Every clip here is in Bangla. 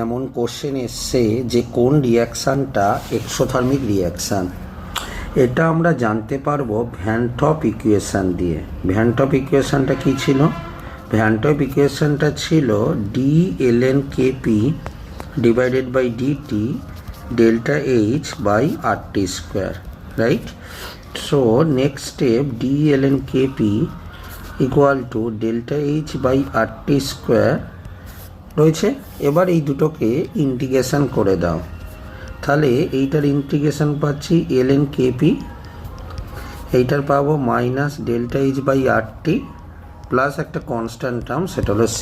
এমন কোশ্চেন এসছে যে কোন রিয়াকশানটা এক্সোথার্মিক রিয়াকশান, এটা আমরা জানতে পারবো ভ্যান টপ ইকুয়েশান দিয়ে। ভ্যান টপ ইকুয়েশানটা কী ছিল? ভ্যান টপ ইকুয়েশানটা ছিল D ln kp divided by DT delta H by RT square, right? So next step D ln kp equal to delta H by RT square রয়েছে। এবার এই দুটোকে ইন্টিগ্রেশন করে দাও, তাহলে এইটার ইন্টিগ্রেশন পাচ্ছি ln kp, এইটার পাবো minus delta H by RT plus একটা কনস্ট্যান্ট টার্ম, সেটা হলো c।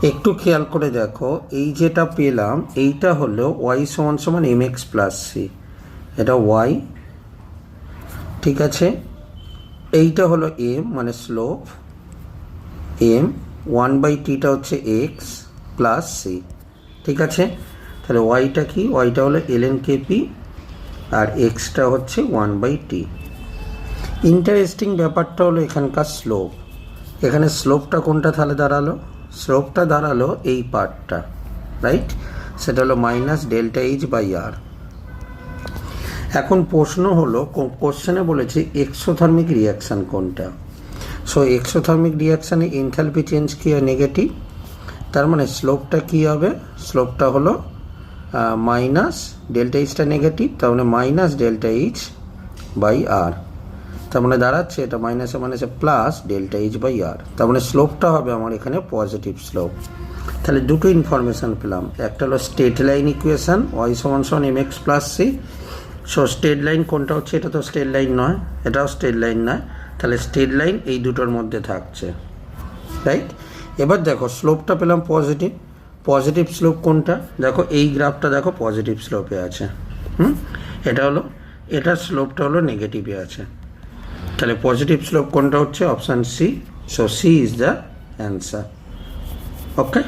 একটু খেয়াল করে দেখো, এই যেটা পেলাম এইটা হলো y সমান সমান mx প্লাস c, এটা y, ঠিক আছে? এইটা হলো m মানে স্লোপ m, 1/t হচ্ছে x প্লাস c, ঠিক আছে? তাহলে ওয়াইটা কি? ওয়াইটা হলো ln kp আর এক্সটা হচ্ছে 1/t। ইন্টারেস্টিং ব্যাপারটা হলো এখানকার স্লোপ। এখানে স্লোপটা কোনটা তাহলে দাঁড়ালো? স্লোপটা দাঁড়ালো এই পার্টটা, রাইট? সেটা হলো মাইনাস ডেল্টা এইচ বাই আর। এখন প্রশ্ন হলো, কোশ্চেনে বলেছে এক্সোথার্মিক রিয়াকশান কোনটা। সো এক্সোথার্মিক রিয়াকশানে এনথালপি চেঞ্জ কি হয়? নেগেটিভ। তার মানে স্লোপটা কি হবে? স্লোপটা হলো মাইনাস ডেল্টা এইচটা নেগেটিভ, তার মানে মাইনাস ডেল্টা এইচ বাই আর। তার মানে দাঁড়াচ্ছে এটা মাইনাসে মাইনাসে প্লাস ডেল্টা এইচ বাই আর, তার মানে স্লোপটা হবে আমার এখানে পজিটিভ স্লোপ। তাহলে দুটো ইনফরমেশান পেলাম, একটা হলো স্ট্রেট লাইন ইকুয়েশান ওয়াই সমান সমান mx plus c। So straight line কোনটা হচ্ছে? এটা তো স্ট্রেট লাইন নয়, এটাও স্ট্রেট লাইন নয়, তাহলে স্ট্রেট লাইন এই দুটোর মধ্যে থাকছে, রাইট? এবার দেখো স্লোপটা পেলাম পজিটিভ। পজিটিভ স্লোপ কোনটা? দেখো এই গ্রাফটা দেখো পজিটিভ স্লোপে আছে, এটা হলো, এটার স্লোপটা হলো নেগেটিভে আছে। তাহলে পজিটিভ স্লোপ কোনটা হচ্ছে? Option C. So C is the answer. Okay.